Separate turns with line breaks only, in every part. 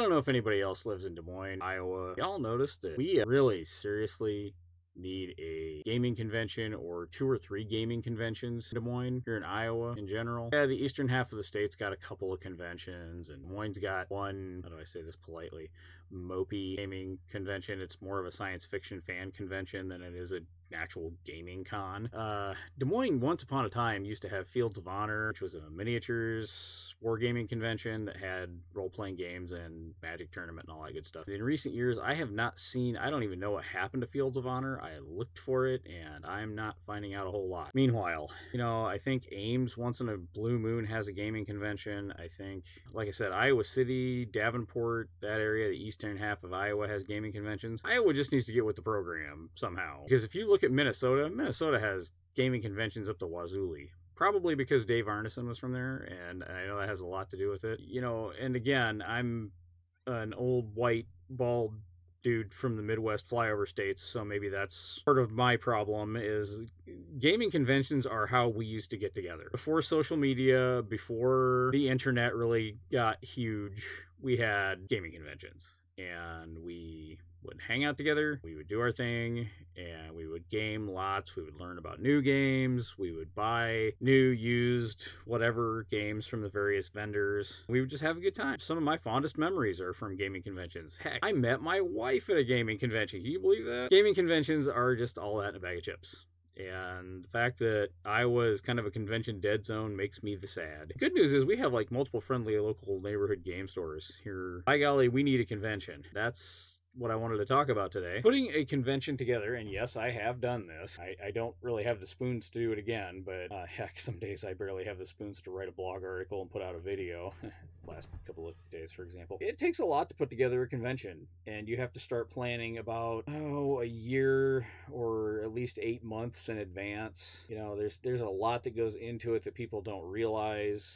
don't know if anybody else lives in Des Moines, Iowa. Y'all noticed that we really seriously need a gaming convention or 2 or 3 gaming conventions in Des Moines, here in Iowa in general. Yeah, the eastern half of the state's got a couple of conventions, and Des Moines got one, how do I say this politely, mopey gaming convention. It's more of a science fiction fan convention than it is an actual gaming con. Des Moines, once upon a time, used to have Fields of Honor, which was a miniatures wargaming convention that had role-playing games and Magic tournament and all that good stuff. In recent years, I have not seen, I don't even know what happened to Fields of Honor. I looked for it, and I'm not finding out a whole lot. Meanwhile, I think Ames, once in a blue moon, has a gaming convention. I think, like I said, Iowa City, Davenport, that area, the eastern half of Iowa has gaming conventions. Iowa just needs to get with the program somehow. Because if you look at Minnesota, Minnesota has gaming conventions up to Wazoolie. Probably because Dave Arneson was from there, and I know that has a lot to do with it. And again, I'm an old, white, bald dude from the Midwest flyover states, so maybe that's part of my problem. Is gaming conventions are how we used to get together. Before social media, before the internet really got huge, we had gaming conventions. And we would hang out together, we would do our thing, and we would game lots. We would learn about new games, we would buy new, used, whatever games from the various vendors. We would just have a good time. Some of my fondest memories are from gaming conventions. Heck, I met my wife at a gaming convention. Can you believe that? Gaming conventions are just all that in a bag of chips. And the fact that Iowa is kind of a convention dead zone makes me sad. The good news is we have multiple friendly local neighborhood game stores here. By golly, we need a convention. That's what I wanted to talk about today. Putting a convention together, and yes, I have done this. I don't really have the spoons to do it again, but heck, some days I barely have the spoons to write a blog article and put out a video. Last couple of days, for example. It takes a lot to put together a convention, and you have to start planning about, a year or at least 8 months in advance. There's a lot that goes into it that people don't realize.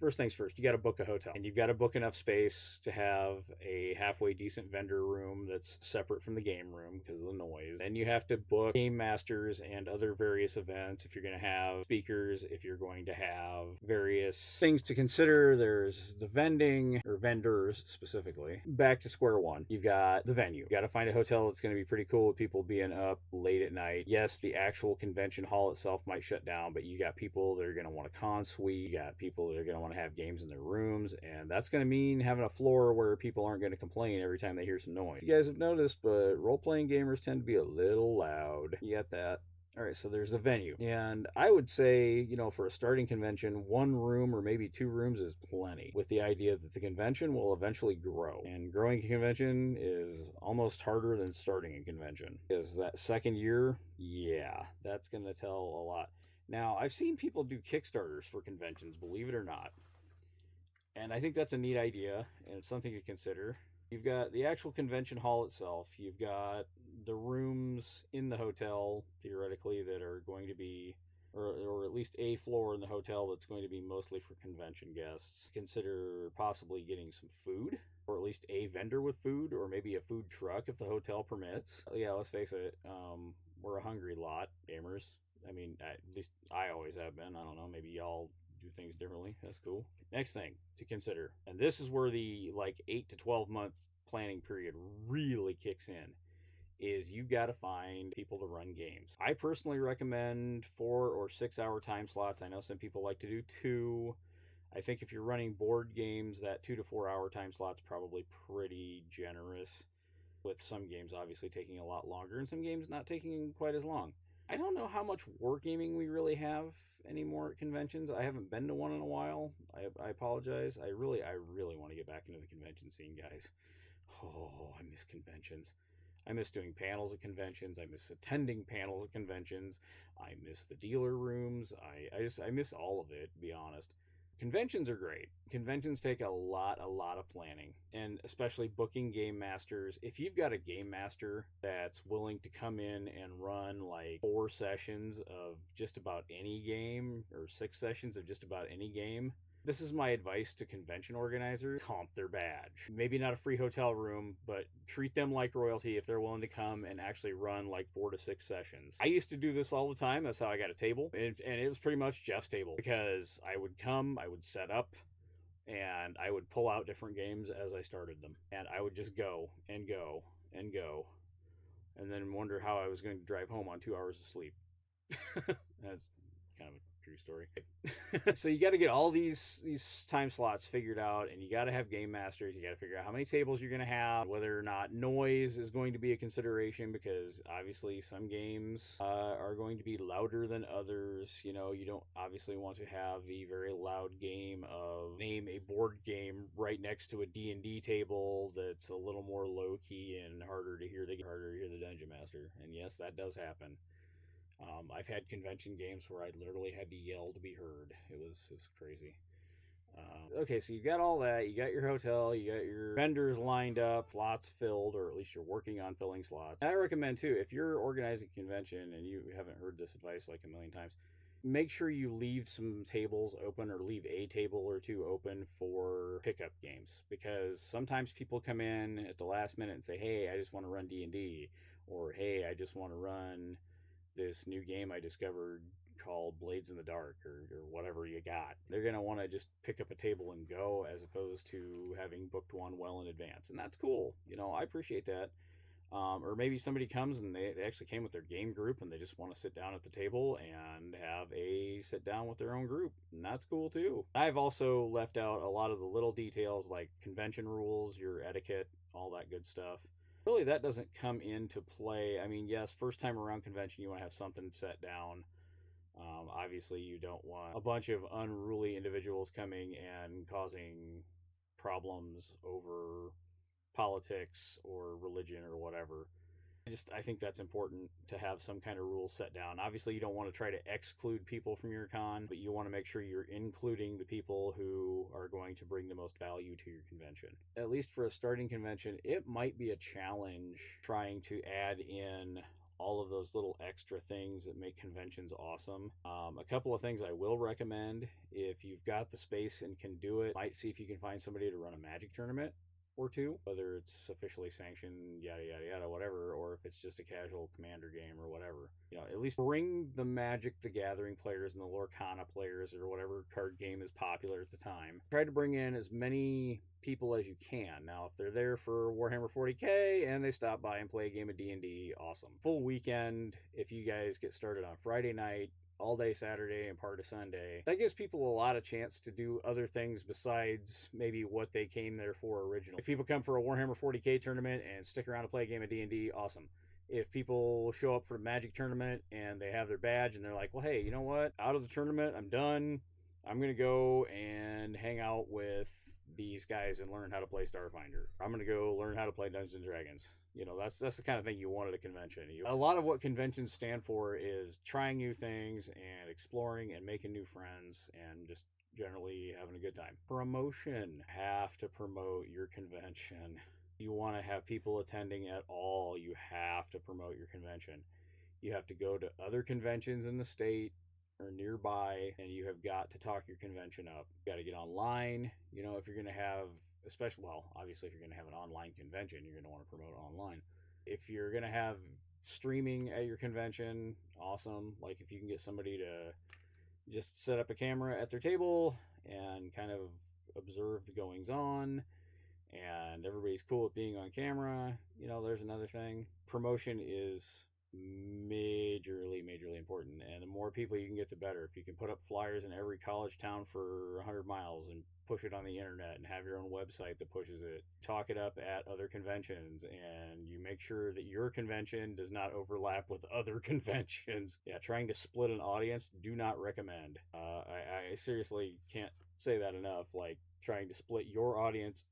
First things first, you got to book a hotel, and you've got to book enough space to have a halfway decent vendor room that's separate from the game room because of the noise. And you have to book game masters and other various events if you're going to have speakers, if you're going to have various things to consider. There's the vending, or vendors specifically. Back to square one. You've got the venue. You got to find a hotel that's going to be pretty cool with people being up late at night. Yes, the actual convention hall itself might shut down, but you got people that are going to want a con suite. You got people that are going to want to have games in their rooms, and that's going to mean having a floor where people aren't going to complain every time they hear some noise. You guys have noticed, but role-playing gamers tend to be a little loud. You got that. All right, so there's the venue. And I would say, for a starting convention, 1 room or maybe 2 rooms is plenty, with the idea that the convention will eventually grow. And growing a convention is almost harder than starting a convention. Because that second year, yeah, that's going to tell a lot. Now, I've seen people do Kickstarters for conventions, believe it or not. And I think that's a neat idea, and it's something to consider. You've got the actual convention hall itself. You've got the rooms in the hotel, theoretically, that are going to be, or at least a floor in the hotel that's going to be mostly for convention guests. Consider possibly getting some food, or at least a vendor with food, or maybe a food truck if the hotel permits. Yeah, let's face it, we're a hungry lot, gamers. I mean, at least I always have been. I don't know, maybe y'all do things differently. That's cool. Next thing to consider, and this is where the 8 to 12 month planning period really kicks in, is you got to find people to run games. I personally recommend 4 or 6 hour time slots. I know some people like to do 2. I think if you're running board games, that 2 to 4 hour time slot's probably pretty generous, with some games obviously taking a lot longer and some games not taking quite as long. I don't know how much wargaming we really have anymore at conventions. I haven't been to one in a while. I apologize. I really want to get back into the convention scene, guys. Oh, I miss conventions. I miss doing panels at conventions. I miss attending panels at conventions. I miss the dealer rooms. I miss all of it, to be honest. Conventions are great. Conventions take a lot of planning, and especially booking game masters. If you've got a game master that's willing to come in and run 4 sessions of just about any game, or 6 sessions of just about any game, this is my advice to convention organizers: comp their badge. Maybe not a free hotel room, but treat them like royalty if they're willing to come and actually run 4 to 6 sessions. I used to do this all the time. That's how I got a table. And it was pretty much Jeff's table, because I would come, I would set up, and I would pull out different games as I started them, and I would just go and go and go, and then wonder how I was going to drive home on 2 hours of sleep. That's kind of a true story. So you got to get all these time slots figured out, and you got to have game masters. You got to figure out how many tables you're going to have, whether or not noise is going to be a consideration, because obviously some games are going to be louder than others. You know, you don't obviously want to have the very loud game of name a board game right next to a D&D table that's a little more low key and harder to hear the dungeon master. And yes, that does happen. I've had convention games where I literally had to yell to be heard. It was crazy. Okay, so you got all that. You got your hotel. You got your vendors lined up, slots filled, or at least you're working on filling slots. And I recommend too, if you're organizing a convention and you haven't heard this advice like a million times, make sure you leave some tables open, or leave a table or two open for pickup games, because sometimes people come in at the last minute and say, "Hey, I just want to run D&D," or "Hey, I just want to run this new game I discovered called Blades in the Dark," or whatever you got. They're going to want to just pick up a table and go, as opposed to having booked one well in advance. And that's cool. You know, I appreciate that. Or maybe somebody comes and they actually came with their game group and they just want to sit down at the table and have a sit down with their own group. And that's cool too. I've also left out a lot of the little details like convention rules, your etiquette, all that good stuff. Really, that doesn't come into play. I mean, yes, first time around convention, you want to have something set down. Obviously, you don't want a bunch of unruly individuals coming and causing problems over politics or religion or whatever. I think that's important to have some kind of rules set down. Obviously, you don't want to try to exclude people from your con, but you want to make sure you're including the people who are going to bring the most value to your convention. At least for a starting convention, it might be a challenge trying to add in all of those little extra things that make conventions awesome. A couple of things I will recommend: if you've got the space and can do it, might see if you can find somebody to run a Magic tournament or two, whether it's officially sanctioned, yada yada yada, whatever, or if it's just a casual commander game or whatever. You know, at least bring the Magic the Gathering players and the Lorcana players, or whatever card game is popular at the time. Try to bring in as many people as you can. Now, if they're there for Warhammer 40k and they stop by and play a game of D&D, awesome. Full weekend, if you guys get started on Friday night, all day Saturday and part of Sunday, that gives people a lot of chance to do other things besides maybe what they came there for originally. If people come for a Warhammer 40k tournament and stick around to play a game of D&D, awesome. If people show up for a Magic tournament and they have their badge and they're like, well, hey, you know what? Out of the tournament, I'm done. I'm going to go and hang out with these guys and learn how to play Starfinder. I'm going to go learn how to play Dungeons and Dragons. You know, that's the kind of thing you want at a convention. A lot of what conventions stand for is trying new things and exploring and making new friends and just generally having a good time. Promotion. Have to promote your convention. You want to have people attending at all, you have to promote your convention. You have to go to other conventions in the state or nearby, and you have got to talk your convention up. You got to get online. You know, if you're going to have, especially, well, obviously if you're going to have an online convention, you're going to want to promote online. If you're going to have streaming at your convention, awesome. Like if you can get somebody to just set up a camera at their table and kind of observe the goings on, and everybody's cool with being on camera, you know, there's another thing. Promotion is majorly important, and the more people you can get, the better. If you can put up flyers in every college town for 100 miles and push it on the internet and have your own website that pushes it, talk it up at other conventions, and you make sure that your convention does not overlap with other conventions. Yeah, trying to split an audience, do not recommend. I seriously can't say that enough. Like, trying to split your audience,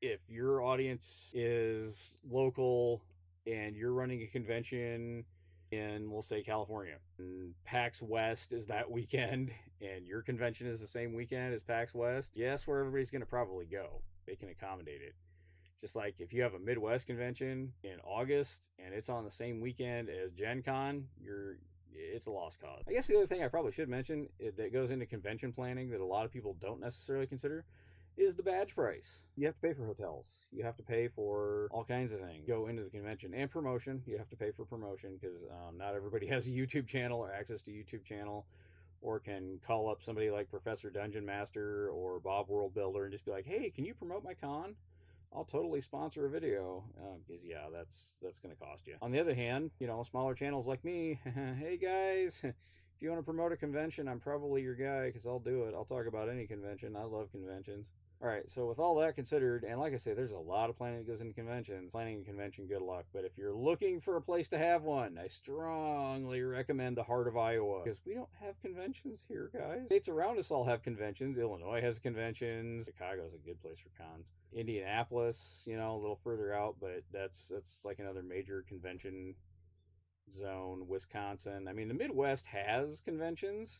if your audience is local and you're running a convention in, we'll say, California, and PAX West is that weekend, and your convention is the same weekend as PAX West, guess where everybody's going to probably go. They can accommodate it. Just like if you have a Midwest convention in August and it's on the same weekend as Gen Con, it's a lost cause. I guess the other thing I probably should mention that goes into convention planning that a lot of people don't necessarily consider is the badge price. You have to pay for hotels. You have to pay for all kinds of things go into the convention, and promotion. You have to pay for promotion because not everybody has a YouTube channel or access to YouTube channel, or can call up somebody like Professor Dungeon Master or Bob World Builder and just be like, hey, can you promote my con? I'll totally sponsor a video, because yeah, that's going to cost you. On the other hand, smaller channels like me, hey guys, if you want to promote a convention, I'm probably your guy, because I'll do it. I'll talk about any convention. I love conventions. All right, so with all that considered, and like I say, there's a lot of planning that goes into conventions. Planning a convention, good luck. But if you're looking for a place to have one, I strongly recommend the heart of Iowa, because we don't have conventions here, guys. States around us all have conventions. Illinois has conventions. Chicago's a good place for cons. Indianapolis, a little further out, but that's like another major convention zone. Wisconsin. I mean, the Midwest has conventions.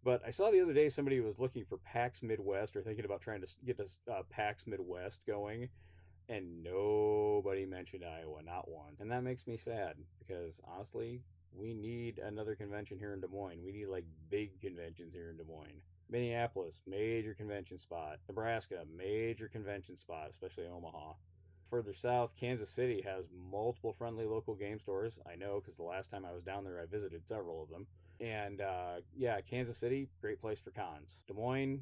But I saw the other day somebody was looking for PAX Midwest or thinking about trying to get this PAX Midwest going, and nobody mentioned Iowa, not once. And that makes me sad because honestly, we need another convention here in Des Moines. We need like big conventions here in Des Moines. Minneapolis, major convention spot. Nebraska, major convention spot, especially Omaha. Further south, Kansas City has multiple friendly local game stores. I know because the last time I was down there, I visited several of them. And yeah, Kansas City, great place for cons. Des Moines,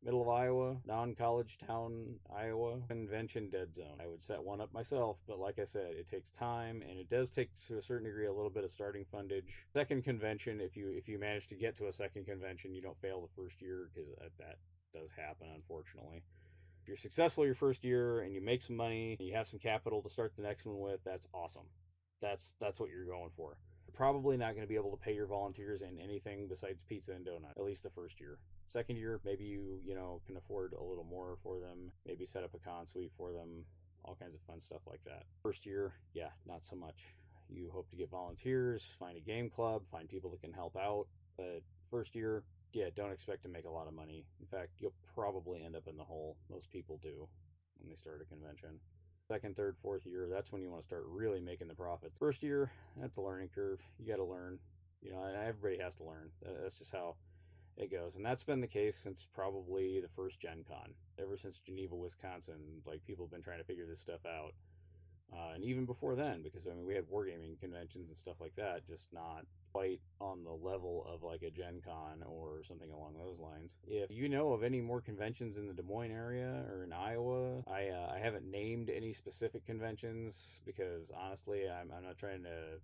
middle of Iowa, non-college town, Iowa, convention dead zone. I would set one up myself, but like I said, it takes time, and it does take, to a certain degree, a little bit of starting fundage. Second convention, if you manage to get to a second convention, you don't fail the first year, because that does happen, unfortunately. If you're successful your first year and you make some money and you have some capital to start the next one with, that's awesome. That's what you're going for. You're probably not going to be able to pay your volunteers in anything besides pizza and donut, at least the first year. Second year, maybe you can afford a little more for them. Maybe set up a con suite for them. All kinds of fun stuff like that. First year, yeah, not so much. You hope to get volunteers, find a game club, find people that can help out. But first year, yeah, don't expect to make a lot of money. In fact, you'll probably end up in the hole. Most people do when they start a convention. Second, third, fourth year, that's when you want to start really making the profits. First year, that's a learning curve. You got to learn. And everybody has to learn. That's just how it goes. And that's been the case since probably the first Gen Con. Ever since Geneva, Wisconsin, like, people have been trying to figure this stuff out. And even before then, because we had wargaming conventions and stuff like that, just not quite on the level of like a Gen Con or something along those lines. If you know of any more conventions in the Des Moines area or in Iowa, I haven't named any specific conventions because honestly, I'm not trying to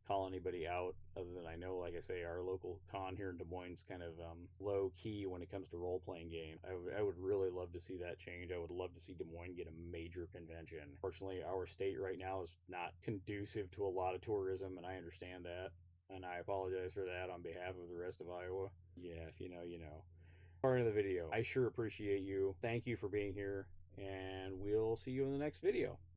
call anybody out other than I know, like I say, our local con here in Des Moines is kind of low key when it comes to role playing game. I would really love to see that change. I would love to see Des Moines get a major convention. Fortunately, our state right now is not conducive to a lot of tourism, and I understand that. And I apologize for that on behalf of the rest of Iowa. Yeah, if you know, you know. Part of the video. I sure appreciate you. Thank you for being here, and we'll see you in the next video.